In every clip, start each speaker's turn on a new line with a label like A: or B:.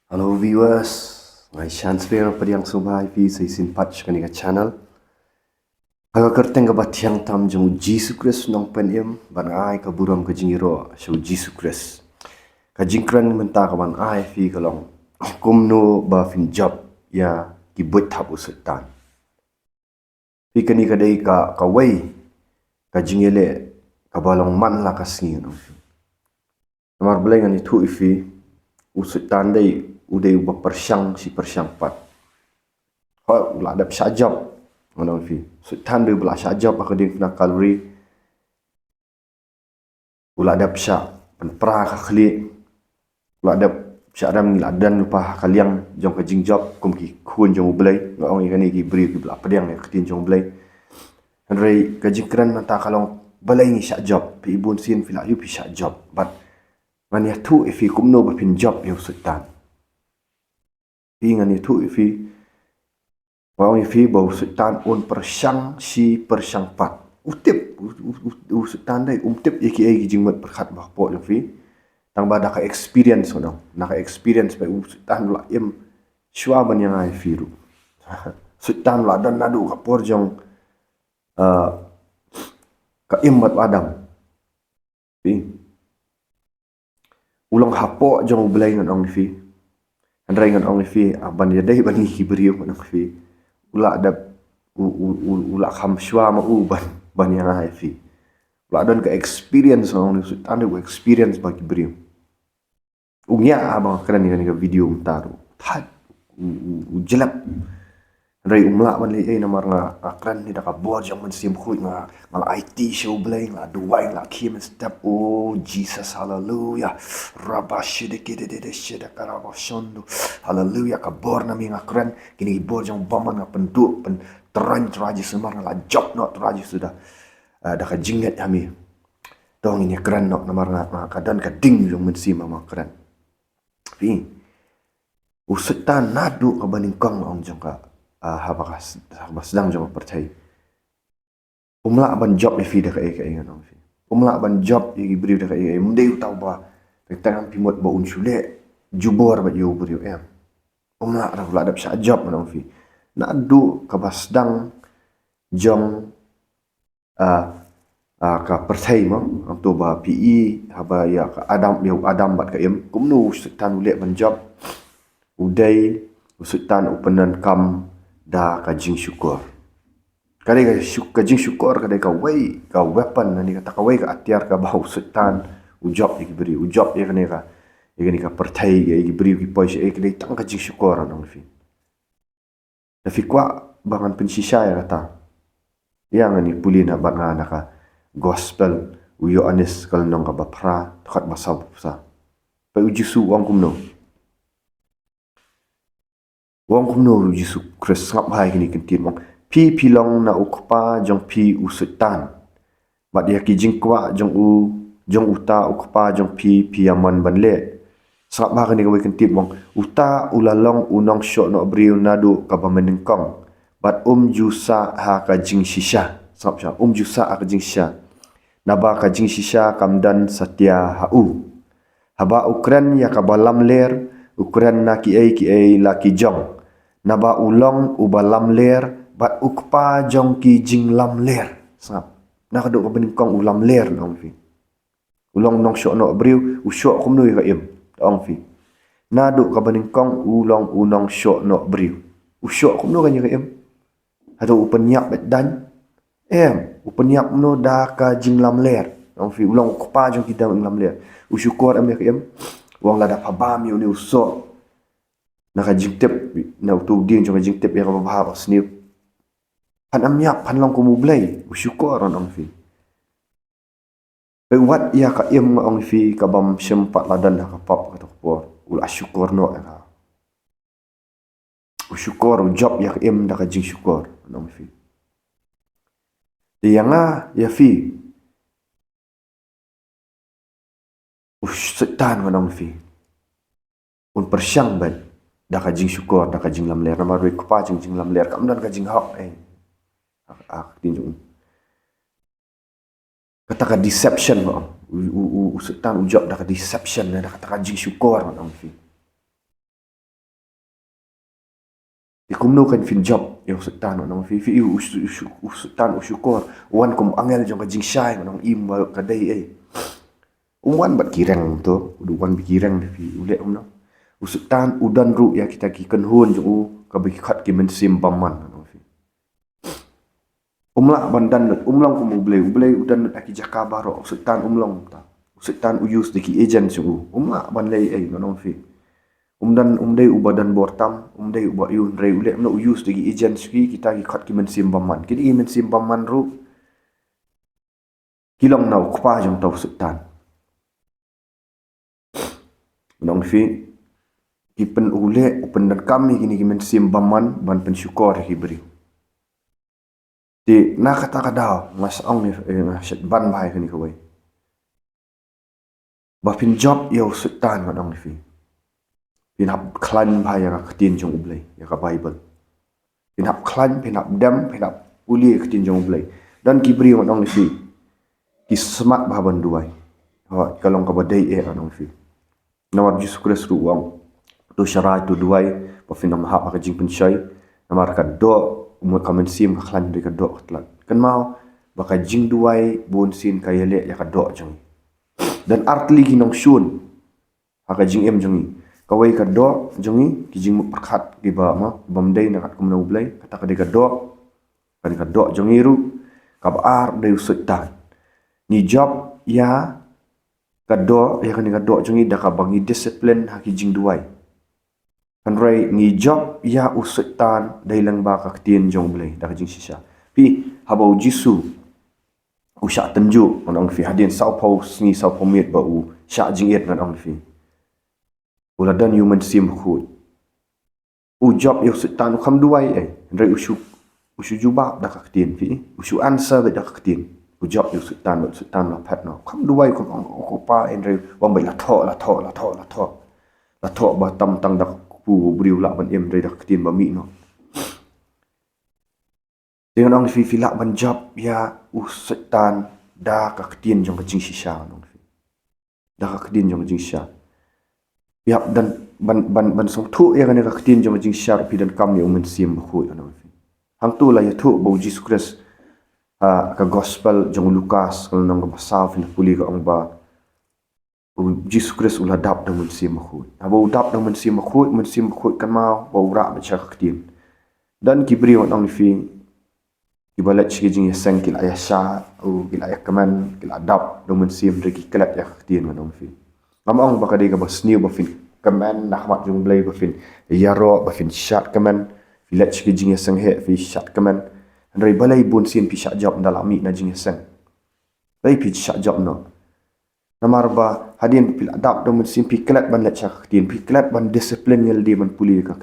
A: Hello viewers, ngai chance pe pariang subhai fi sai sin patch kani ka channel. Aga kerteng ka bathiang tam jong Jesus Christ nong pen em ban ai ka buram ka jingiro so Jesus Christ. Ka jingkran menta ka ban ai fi ka long kumno ba fin job ya ki but thap usutan. Fi kani ka dei ka wei ka jingele ka balong man la ka singi no. Namar beleng ani thu ifi usutan dei udah ubah persyang si persyang pat. Ho ulah ada sajab mana fi. Sultan dia belah sajab aku dia kena kalori. Ulah ada psya penpra ka khli. Ulah ada psya ram ni ladan lupa kaliang jong ka jingjob kum ki khun jong ublai ngong ikan ki beri ki belah pediang ni ketin jong ublai. Henry ka jingkran mata kalong balai ni sajab pi ibun sin fi la yu pi sajab but man ya tu ifi kumno ba pin job yu sultan. Ingan itu ifi wang ifi bau sultan on persyang si persyang pat utip sultan dai umtip iki ai jingmat perkhat bah po ifi tang bada ka experience ono naka experience bai sultan la im shwa ban yang ai firu sultan la dan nadu ka por jong ka immat adam fi ulang hapo jong belai ngan ong fi andrai ngan ong fi aban ya dai bani hibriu ngan fi ula ada ula kham shwa ma u ban yang ai fi ula dan ka experience ong sultan ada experience bagi hibriu ungya abang kena ni video mtaru that jelap rai umla man le namar nga akran ni daka bor jang man sim khut nga mal IT show blay nga duwai nga kim step oh Jesus hallelujah rabashidike de shidakara shondo hallelujah ka bor na mi nga akran kini bor jang baman nga penduk pen teran traji semar nga job not traji sudah daka jinget kami dong ini keren nok namar nga kadan ka ding jong man sim ma keren pi usutan nadu ka baningkong ong jang ka habakas sedang jom percaya. Umla ban job fi dah kai kai ngano fi. Umla ban job i beri dah kai mundai tau ba. Tang pimot ba unsule jubor ba yo beri em. Umla dah ulah ada job ngano fi. Na adu ka basdang jom ka percaya mo tu ba PE haba ya ka Adam bat ka em kumnu sultan ulek ban job udai sultan upenan kam da kajing syukur. Kadai kajing syukur kadai ka wei ka weapon ni kata ka wei ka atiar ka bau sultan ujob iki beri ujob ya kene ka pertai ya iki beri ki pois e kadai tang kajing syukur nang fi. Tapi kwa bangan pensisa ya kata. Yang ni puli na bat ngana ka gospel uyo anis kal nong ka bapra takat basab sa. Pa ujisu wang kumno. Wang kumno Yesus Kristus ngap hai kini kentin mong pi pilong na ukpa jong pi usutan bat dia ki jingkwa jong uta ukpa jong pi yaman banle sap ba kini kawai kentin mong uta ulalong unong syok no briu nadu ka bamenengkong bat jusa ha ka jing shisha sap sha jusa ha ka jing shisha naba ka jing shisha kamdan satya hau haba ukran ya ka balam ler ukran na ki ai la ki jong naba ulong ubalam ler bat ukpa jong ki jing lam ler sap nak duk ka beningkong ulam ler nong fi ulong nong syok no briu usyok kumnui ka im ong fi na duk ka beningkong ulong unong syok no briu usyok kumnu kan ka im hado upenyak bet dan upenyak no da ka jing lam ler ong fi ulong ukpa jong ki dang lam ler usyukur am ka im wang la da pabam yo ni usok naka jingtep na utug din jong jingtep ya ka bahaba snip pan amyak pan long kumublay usyukur on fi wat ya ka im ong fi ka bam sempat ladan ka pap ka por ul asyukur no ka usyukur job ya ka im da ka jing syukur on fi dia nga ya fi setan on fi un persyang ban da ka jing syukur da ka jing lam ler nama roi kupa jing lam ler kam dan ka jing hak tinjung kata ka deception mo setan ujob da ka deception da kata ka jing syukur on fi Ikumno kan fin job yo sultan nong fi sultan usyukor wan kum angel jong ka jing shai nong im ba ka dai ai wan bat kirang to udu wan bi kirang fi ule no sultan udan ru ya kita ki kan hun jong ka bi khat ki men sim baman nong fi bandan umlang kum uble udan aki jakaba ro sultan umlong ta sultan uyus de ki agent jong ban lei ai nong fi umdai ubadan bortam umdai uba yun rei ule no use degi agency kita ki khat ki men sim baman ki men sim baman ru kilong na ukpa jong tau sultan nong fi ki pen ule upen dan kami kini ki men sim baman ban pen syukur ki beri di na kata kada mas ong ni shat ban bai kini ko bai ba pin job yo sultan nong fi pinap klan bahaya ka ketin jong ublay ya ka bible pinap klan pinap dam pinap uli ketin jong ublay dan kibri nong fi ki semat bahaban duai ha kalong ka badai nong fi nawar Jesus Kristus ruang tu syarat tu duai pa finam ha ka jing pensyai namar ka do umur ka mensim ka klan de ka do tlat kan mau baka jing duai bon sin ka yele ya ka do jong dan artli kinong shun ha ka jing em jong kawai ka do jongi ki jing perkhat ki ba ma bamdei na kat kumna ublai kata ka de ka do jongi ru ka ar de sultan ni job ya ka do ya ka do jongi da ka bangi discipline ha ki jing duai kan rai ni job ya sultan dai lang ba ka tien jong ublai da ka jing sisa pi habau jisu usha tenju onong fi hadin sao pau ni sao pomit ba u sha jing et ngan ong fi ula dan human sim khut job yo sultan kham duai rei ushu juba da ka tin fi ushu answer da ka tin job yo sultan la phat no kham duai ko pa rei wang bai la tho ba tam tang da pu briu la ban em rei da ka tin ba mi no dengan ong fi la ban job ya sultan da ka tin jong ka jing shisha no fi da ka tin jong jing shisha yap dan ban som thu ya kan ka tin jom jing shar pi dan kam ni umen sim khu ya no hang tu la ya thu bo Jesus Christ ka gospel jong Lukas kal nang ba sa fin puli ka ong ba Jesus Christ ula dap da mun sim khu abo dap da mun sim khu kan ma bo ra ba cha ka tin dan kibri on ong fi ibalat chi jing sang kil ayah sha o kil ayah kaman kil adap da mun sim regi kelat ya ka tin on ong fi Mamang baka dia ka sniu ba fin kaman nahmat jung blay ba fin yaro ba fin shat kaman filat chi jing sang he fi shat kaman rei balai bun sin pi shat job dalam mi na jing sang rei pi shat job no namar ba hadin pil adap do mun sin pi klat ban la chak tin pi klat ban discipline yel di ban puli ka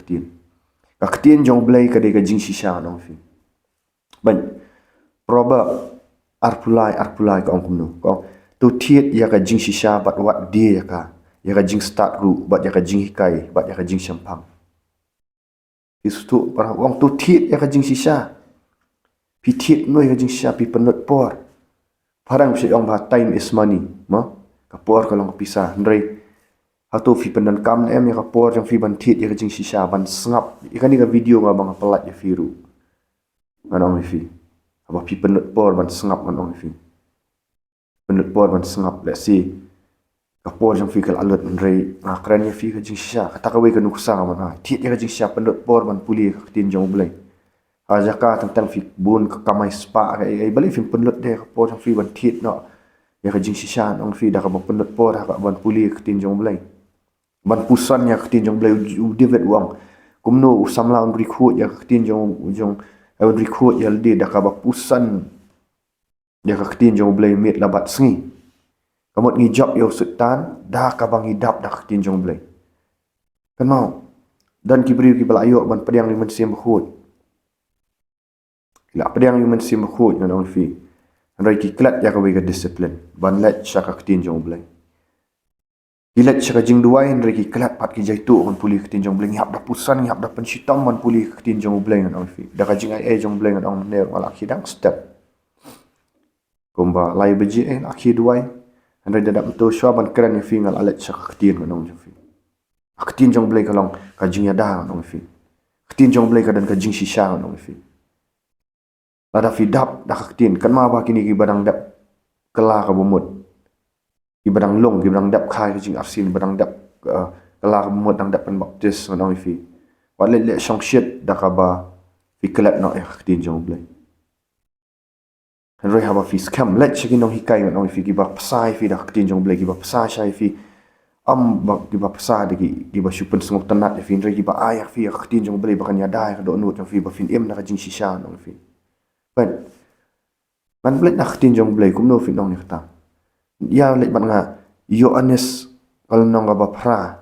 A: tin jong blay ka de ka jing shisha no fi ban proba arpulai ka ong kumno ko tu thiet ya ka jing shisha bat wat dia ya ka jing start ru bat ya ka jing hikai bat ya ka jing champang istu para wong tu thiet ya ka jing shisha pi thiet no ya ka jing shisha pi penot por parang si ong ba time is money ma ka por ka long pisa ndrei hatu fi pendan kam em ya ka por jang fi ban thiet ya ka jing shisha ban sngap ikani ka video nga bang pelat ya firu nganong fi aba pi penot por ban sngap nganong fi penut por ban sengap le si kapor jang fikal alut rei akran ya fi ka jing shisha kata ka we ka nuksa man thiet ya ka jing shisha penut por ban puli ka tin jong blai aja ka tentang fi bun ka kamai spa ai bali fi penut de kapor jang fi ban thiet no ya ka jing shisha ong fi da ka penut por ka ban puli ka tin jong blai ban pusan ya ka tin jong blai u David wang kumno usamla on recruit ya ka tin jong recruit ya de da ka ba pusan dia ka ketin jong blay mit labat sengi kamot ngi job yo sultan da ka bang hidap da ketin jong blay kan mau dan kibri ki bal ayo ban pediang limen sim khut la pediang limen sim khut ngan on fi rai ki klat ya ka we ka discipline ban let sha ka ketin jong blay ilat sha ka jing duai rai ki klat pat ki jaitu on puli ketin jong blay ngap da pusan ngap da pensitam ban puli ketin jong blay ngan on fi da ka jing ai jong blay ngan on ne wala khidang step komba lai beji akhi duai andai dadap to shwa ban kran fi ngal alet chak khtin nong fi khtin jong blai kalong ka jing ya da nong fi ketin jong blai kadan ka jing shisha nong fi lada fi dap dak ketin kan ma ba kini ki badang dap kela ka bomut ki badang long ki badang dap khai ka jing arsin badang dap kela ka bomut dang dap pen baptis nong fi wa le shong shit dak ba fi kelat no ketin jong blai han roi ha ba fi scam let chikin nong hikai nong fi ki ba pasai fi dak ketin jong blai ki ba pasai shai fi bak di ba pasa di ba supen sengok tanat fin re di ba ayak fi khtin jong beli bakan ya dai do nut fi ba fin em na jing shisha nong fi ban man blet na khtin jong beli kum no fin nong ni khata ya let ban nga yo anes kal nong ba phra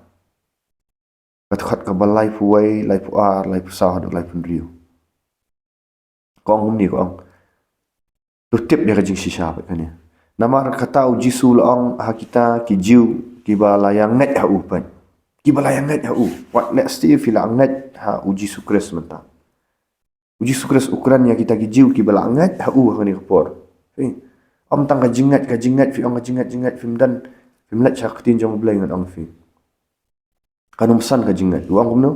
A: kat khat ka ba lai fu wai lai fu ar lai fu sa do lai fu riu kong ni kong tu tip dia jing shisha ba kan ya namar kata uji sulong ha kita ki jiu ki ba layang net ha upan ki ba layang net ha u wat net sti fila net ha uji sukres menta uji sukres ukuran ya kita ki jiu ki ba layang net ha u ha ni khpor om tang ka jingat fi ong ka jingat film dan film let chak tin jong blai ngat ong fi kanum san ka jingat wang kumno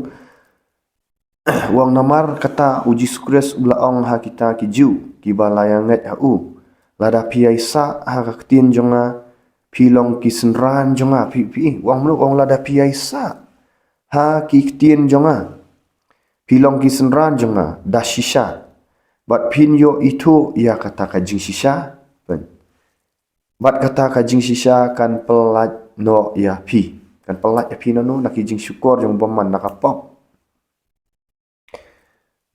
A: wang namar kata uji sukres ula ong ha kita ki jiu ki ba layang net ha u lada piaisa ha ka tin jonga pilong kisenran jonga pi wang mlu wang lada piaisa ha kiktin jonga pilong kisenran jonga da shisha bat pinyo itu ya kata ka jing shisha ben bat kata ka jing shisha kan pelat no ya pi kan pelat ya pi no nak jing syukur jong boman nak pop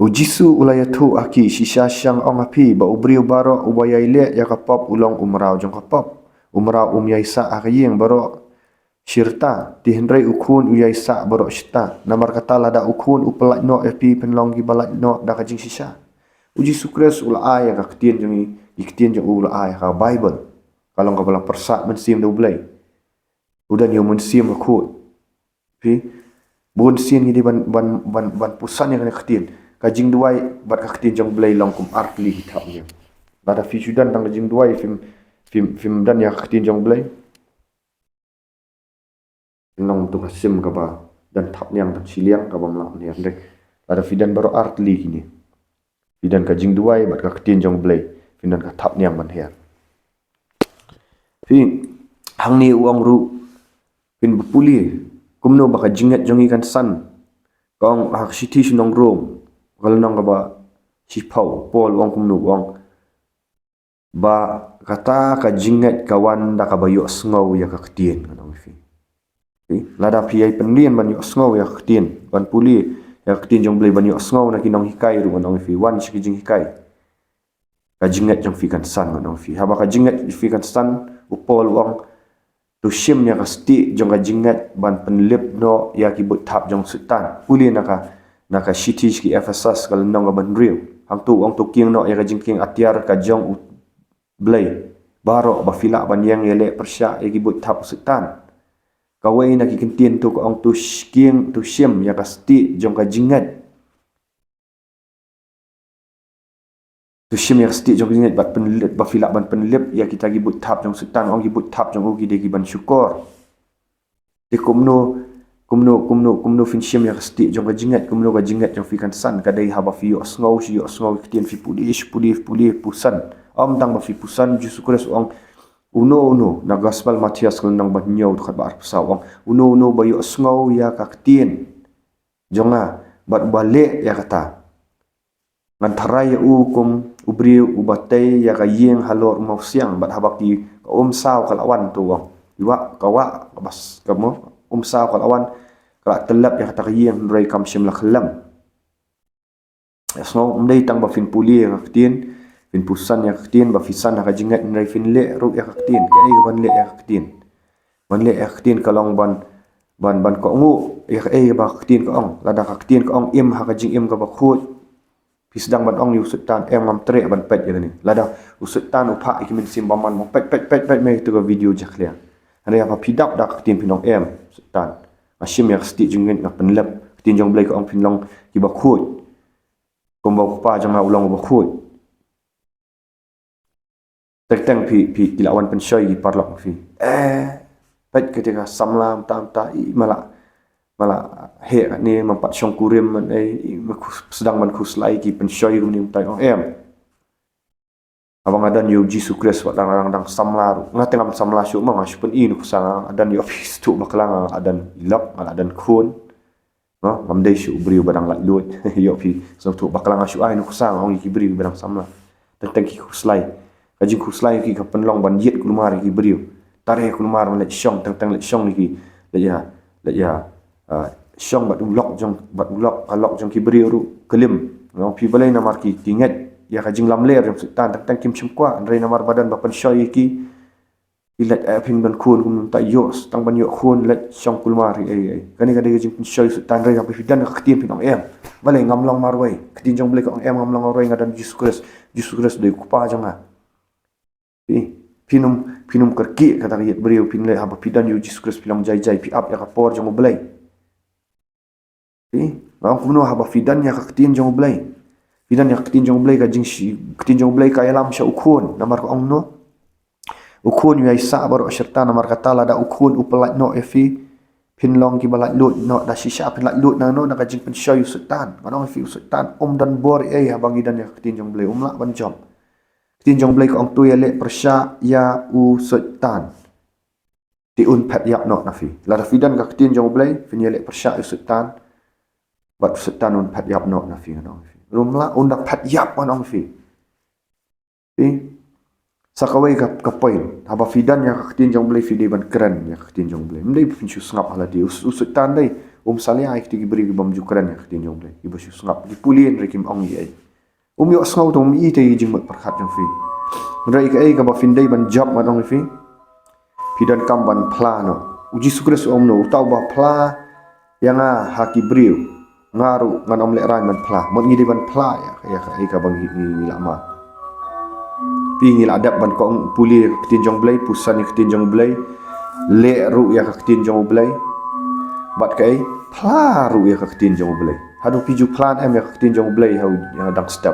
A: ujisu ulayatu aki shisha syang ong api ba ubriu baro ubayaile ya ka pop ulong umrau jong ka pop umra yaisa akayeng baro syirta tihendrai ukun yaisa baro syita namar kata lada ukun upelak no epi penlong gi balak no da kajing sisa uji sukres ula aya ka ketien jemi iktien jeng ula aya ka bible kalong ka balang persak mensim do blai udan yo mensim aku pi bon sin gi ban pusan yang ketien kajing duai bat ka ketien jeng blai long kum arkli hitapnya lada fi sudan tang kajing duai film dan ya ketin jong blai nong tu kasim ka ba dan thap nyang tak siliang ka ba mlak ni andek ada fidan baru artli kini fidan ka jing duai bat ka ketin jong blai fidan ka thap nyang ban her fi hang ni uang ru pin bupuli kumno ba ka jingat jong ikan san kong hak siti sunong rom kal nong ka ba si pau pol uang kumno uang ba kata ka jingat kawan da ka bayo sngow ya ka ketien kanong fi lada piai pendian ban yo sngow ya ketien ban puli ya ketien jong blai ban yo sngow na kinong hikai ru kanong fi wan shi jing hikai ka jingat jong fi kan san kanong fi haba ka jingat fi kan san upol wang tu shim ya ka sti jong ka jingat ban penlip no ya ki but thap jong sultan puli na ka shiti ki efasas kal nong ka ban riu hang tu wang tu king no ya ka jingking atiar ka jong blai baro ba fila ban yang yele persya e gibut thap sultan kawai na kikintien tu ong tu king tu shim ya kasti jong ka jingat tu shim ya kasti jong jingat bat penlip ba fila ban penlip ya kita gibut thap jong sultan ong gibut thap jong ugi de giban syukur de kumno fin shim ya kasti jong ka jingat jong fi kan san kadai haba fi yo sngow kitien fi puli pusan om tang ba fi pusan ju sukres ong uno na gospel Matias kal nang ban nyaw khat ba arpsa ong uno ba yo sngow ya ka ketien jonga bat bale ya kata ngan tharai kum ubriu ubatai ya ka yeng halor mau siang bat habaki saw kal awan tu ong iwa kawa bas kamu saw kal awan kala telap ya kata yeng rai kam sim la khalam sngow mdei tang ba fin puli ya ketien fin pusan ya ketien ba fisan ha jingat nrai fin le ru ya ketien ka ai ban le ya ketien kalong ban ko ngu ya ai ba ketien ka ong lada ka ketien ka ong im ha ka jing im ka ba khut pisdang ban ong yu sultan ngam tre ban pet ya ni lada sultan upha ikimin sim ba man pet me tu ka video jaklia ana ya pa pidap da ketien pinong sultan asim ya sti jingin na penlep ketien jong blai ka ong pinlong ki ba khut komba pa jang ulang ba khut teng pi kilawan pensoi di parlok fi pet ketika samlam tam ta i mala mala he ni mampat syong kurim man sedang man kuslai ki pensyoy ni tai ong abang adan yo jisu kres wat lang dang samla ngate ngam samla syu ma ngasyu pen inu kusang adan yo office tu baklang adan ilok adan khun no ngam dei syu bri badang lat lut yo fi so tu baklang syu ai nu kusang ong ki bri badang samla tentang ki kuslai kaji kuslai ki ka penlong ban yet kulmar ki bri tare kulmar le syong tentang le syong ki le ya syong bat ulok alok jong ki bri ru kelim no pi balai namar ki tinget ya kajing lam ler yang sultan tentang kim chimkwa andrei namar badan bapan shoy ki ilat apin ban khun kum ta yos tang ban yo khun let syong kulmari kani kadi kajing pin shoy sultan rei api fidan ka ktin pinong balai ngamlong marwai ktin jong blek ong ngamlong marwai ngadan Jesus Christ de kupa janga pinum kerki kata yet beriu pin le haba fidan yo Jesus Christ pilang jai pi up ya ka por jong blai ngam kuno haba fidan ya ka ktin jong blai Fidan yang ketinjong belai kajing ketinjong belai kaya lam sya ukun namar ko ong no ukun yai sa baru serta namar kata la da ukun upelat no efi pinlong ki balat lut no da shisha pelat lut na no na kajing pen sya sultan manong efi sultan dan bor habang idan yang ketinjong belai umla ban jom ketinjong belai ko ong tu ya le persya ya sultan ti un pat yak no nafi la da fidan ka ketinjong belai fin ya le persya sultan bat sultan un pat yak no nafi no rumla undak pat yap manong fi sakawai ka point haba fidan ya katin jong blai fi de ban keren ya katin jong blai mdai pinchu ngap hala di usut tandai salia ai ti beri bam ju keren ya katin jong blai ibu ngap di pulien rekim ong ye yo ngau tong mi te jing mat perkhat jong fi rai ka ai ka ba findai ban job manong fi fidan kam ban plano uji sukres no tau ba pla yang haki briu ngaru ngan omle ran man pla mon ngidi ban pla ya ka bang ni lama pingil adap ban ko puli ketinjong blai pusan ni ketinjong blai le ru ya ka ketinjong blai bat kai pla ru ya ka ketinjong blai hadu piju plan em ya ka ketinjong blai hau ya dang step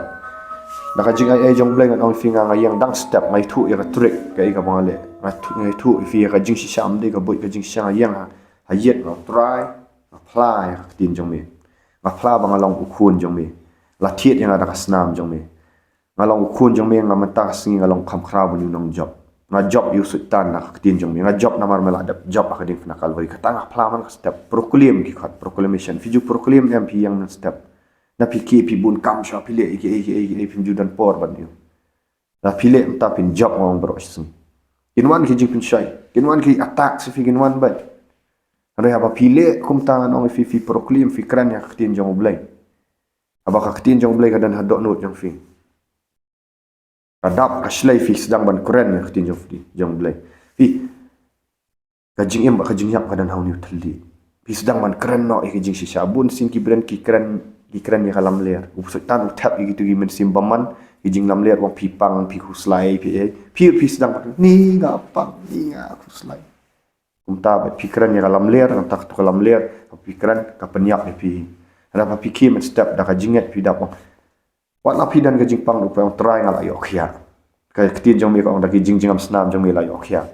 A: da ka jing ai jong blai ngan ong finga yang dang step mai thu ya ka trick kai ka bang le ngai thu fi ya ka jing si sam de ka boy ka jing sang yang ha yet no try apply ya ka ketinjong me ngapla bang along ukun jong me la thiet yang ada kasnam jong me ngalong ukun jong me ngamata singi ngalong kham khra bu nong job nga job yu sultan na ktin jong me nga job namar mela adap job akading fna kalwari kata ngapla man step proclaim ki khat proclamation fiju proclaim mp yang step na pi bun kam sha pile e pim judan por ban yu la pile mta pin job ngong bro sing kinwan ki jing pin shai kinwan ki attack si fi kinwan ba Andai haba pile kum tangan ong fi proclaim fi kran ya ketin jong blai. Haba ka ketin jong blai kadan hadok not jong fi. Adap kaslai fi sedang ban kran ya ketin jong blai. Fi kajing em ba kajing yak kadan hauni tali. Fi sedang ban kran no e kajing si sabun sin ki brand ki kran ya kalam ler. Sultan tap gitu gi men simbaman kajing lam ler wong pipang pi kuslai fi sedang ni ngapang ni kuslai. Umta pikiran yang kalam ler tak tu kalam ler pikiran ka penyak pi ada pikir men step dah kajinget pi dap wat la pi dan kajing pang du pang try ngala yok ya ka ketin jong mi ka ong da kajing jingam snam jong mi la yok ya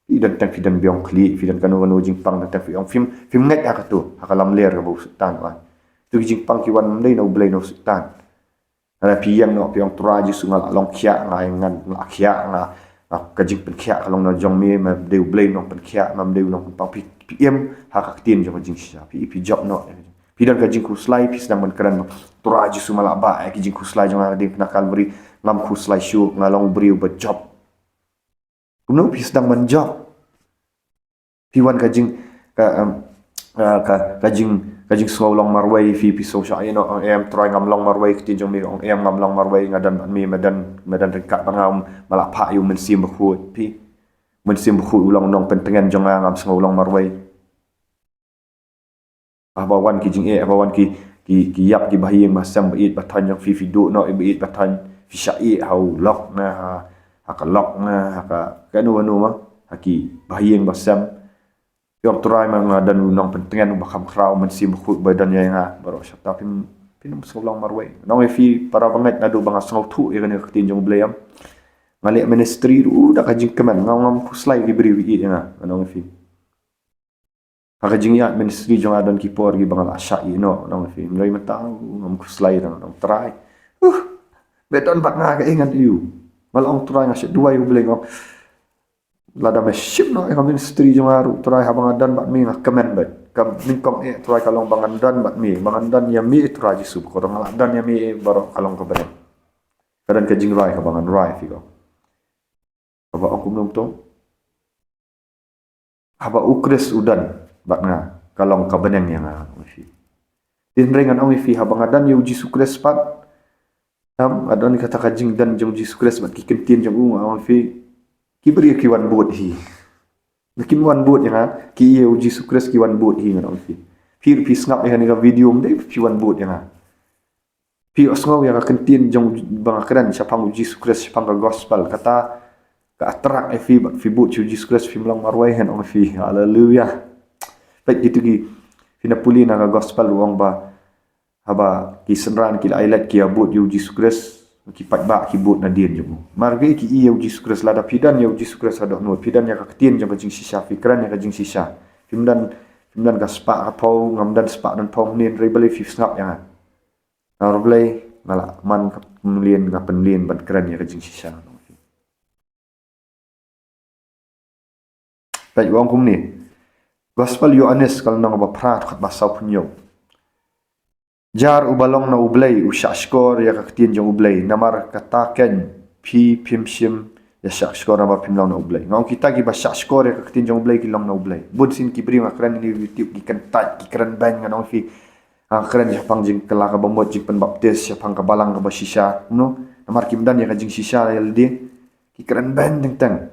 A: pi dan tang pi dan biong kli pi dan kanu jing pang da fi ong film nget ka tu kalam ler ka bu sultan wa tu jing pang ki wan dei no blai no sultan ada pi yang no pi ong try ji sungal long kya ngai ngan la kya nga kajing penkia kalau na jong me ma deu blame no penkia ma deu no pa pm ha ka tin jong jing sha pi job no pi dan kajing ku slai pi sedang ban turaji sumala ba kajing ku slai jong ada nak kalbri ngam ku slai shu ngalong briu ba job kumno pi sedang ban job pi wan kajing kajing long marwai fi so sha no em try ngam long marwai ktin jong me ong em ngam long marwai ngadan mi medan rekat bangam malak pha yu men sim bakhut pi men sim bakhut ulang nong pentengan jong ngam long marwai abawan ki jing abawan ki yap ki bahiyeng masam bait batan jong fi du no bait batan fi syai hau lok na ha ka lok na ha ka kanu ma haki bahiyeng masam yang try dan unang pentingan bakam krau mensi buku badannya yang baru syata pin solang marwai nong fi para banget nadu bang asau tu ya kan ketinjong beliam ngalik ministry dah kajing keman ngam kuslai diberi wi ya nong fi Nakajing ya ministry jong adon kipor gi bangal asya ino nong fi ngai matang ngam kuslai nong try beton bat nga ka ingat you malong try nga dua yu bleng lada me ship no ka ministry jong aru try habang adan bat mi nga comment bet kam ningkong try kalong bangan dan bat mi bangan dan ya mi try ji sub ko ngala dan ya mi baro kalong ka ben kadan ka jing rai ka bangan rai fi ko aba aku nom to aba ukres udan bat nga kalong kabeneng yang fi din rengan ong fi habang adan yu Yesus Kristus pat adon kata kajing dan jong Yesus Kristus bat kikentin jong ong fi kibri kiwan bot hi nakin wan bot yang ki yu Yesus Kristus kiwan bot hi ngam fi pir ngap yang ni video mde kiwan bot yang pi osngau yang kentin jong bang akran siapang Yesus Kristus siapang gospel kata ka atrak fi bat fi bot Yesus Kristus fi melang marwai hen ong fi haleluya. Baik gitu ki pinapuli na gospel uang ba haba ki senran ki ailat ki abut yu Yesus Kristus ki pat ba ki bot na dien jemu marge ki yu Yesus Kristus lada pidan yu Yesus Kristus ada no pidan ya ka ketien jang jing sisa fikran ya ka jing sisa pimdan ka spa pau ngamdan spa dan pau nin rebeli fi snap ya na roblei ngala man ka penlien ka penlien ban kran ya ka jing sisa baik uang kum ni Gospel Yohanes kalau nang baprat khat basau punyo. Jar ubalong na ublay usyashkor ya kaktin jong ublay namar kataken pi pimshim ya syashkor na pimlang na ublay. Ngau kita gi basyashkor ya kaktin jong ublay kilong na ublay. Bud sin kibri ngakran ni YouTube gi kentat gi keren ban ngau fi akran ya pang jing kelaka bomot jing pen baptis ya pang kabalang ka basisha no namar kimdan ya kajing sisa ya ldi ki keren ban teng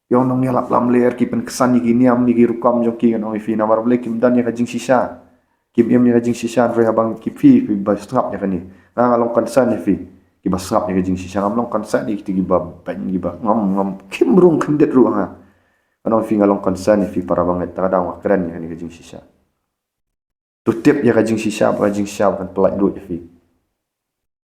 A: yang nong nyalap lam leer ki pen kesan ni gini am ni gi rukam jong ki nong fi namar blek kim dan ya kajing sisa kim em ni kajing sisa re habang ki fi basrap ya kani na ngalong konsan ni fi ki basrap ya kajing sisa ngalong konsan ni ki ba ban gi ba ngam kim rung kendet ru ha nong fi ngalong konsan ni fi para banget kadang keren ya ni kajing sisa tutip ya kajing sisa kan pelak dut ya fi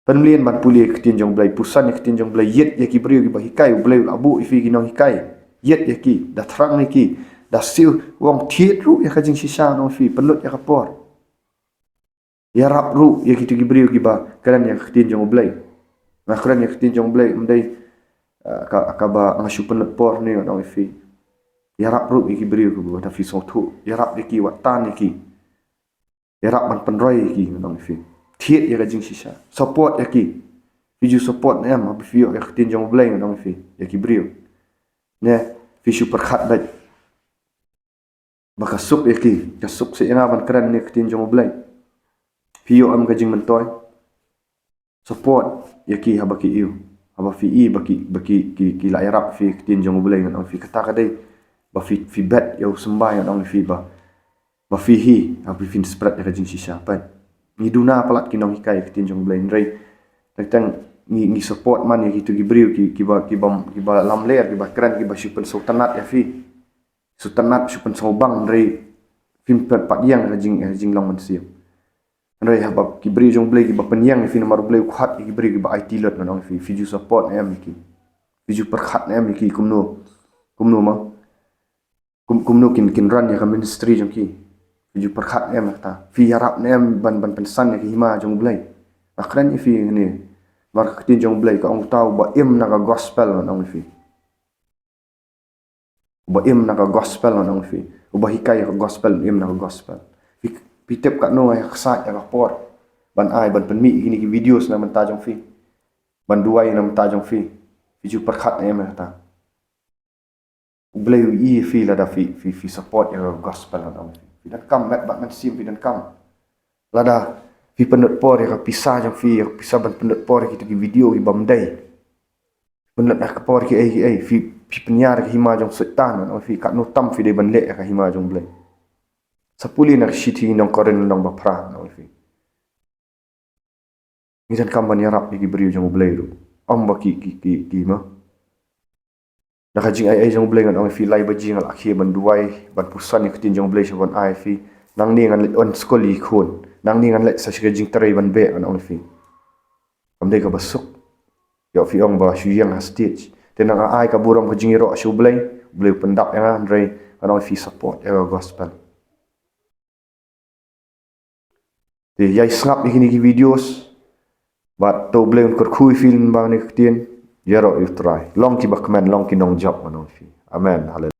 A: penlien ban puli ketin jong blai pusan ya ketin jong blai yet ya ki brio ki ba hikai blai abu fi ki nong hikai yet ya ki dah terang ni ki dah sil wong tiet ru ya kajing sisa nong fi pelut ya kapor ya rap ru ya ki tu ki brio ki ba keren ya ketin jong blai na keren ya ketin jong blai mdai ka ba ngasu pelut por ni nong fi ya rap ru ya ki brio ki ba ta fi so thu ya rap ya ki watan ya ki ya rap ban penroi ki nong fi tiet ya kajing sisa support ya ki viju support em abi fi ya ketin jong blai nong fi ya ki brio ne fishu perkhat dai baka suk eki ka suk se ina ban kran ne ketin jong blai pio am ka jing mentoy support yaki habaki iu haba fi i baki ki la irap fi ketin jong blai ngan fi kata ka dai ba fi bet yo sembai ngan fi ba fi hi abi fin spread ya jing sisa pa ni duna palat kinong hikai ketin jong blai rei tang ni support man ya gitu gibriu ki ba lamler ki ba kran ki ba super sultanat ya fi sultanat super sobang dari film pat yang jing long man siam rei habab gibriu jong blai ki ba penyang fi nomor blai khat ki gibriu ki ba IT lot nong fi ju support em ki ju perkhat em ki kumno ma kumno kin ran ya ka ministry jong ki ju perkhat em ta fi harap nem ban pensan ya ki hima jong blai akran fi ni mar ketin jong blai ka ong tau ba im na ka gospel nong fi ba im na ka gospel nong fi ba hikai ka gospel im na ka gospel pitep ka no ya ksat ya ka por ban ai ban penmi ini ki videos na menta jong fi ban duai na menta jong fi ju perkhat em ta blai i fi la da fi support ya ka gospel nong fi dan kam mat ban sim fi dan kam lada fi penut por ya pisah jang fi ya pisah ban penut por kita ki video ki bamdai penut dah por ki ai fi penyar ki hima jang setan no fi kat no tam fi de ban le ka hima jang blai sapuli nak shiti nong koren nong bapra no fi ni dan kam ban yarap ki brio jang blai ru om ba ki ma dah jing ai jang blai ngan fi lai ba jing al akhir ban duai ban pusan ni ketin jang blai shaban ai fi nang ni ngan on skoli khon nang ni ngan le sa shige jing tarai ban be an fi am de ka basuk yo fi ong ba shuyang stage tenang ai ka burong ka jing ro shu blai pendap yang rei an fi support ya gospel Yai sngap ni videos. But to blame kur film bang ni ketien. Jero you try. Long ki bakman long ki nong job manong fi. Amen. Hallelujah.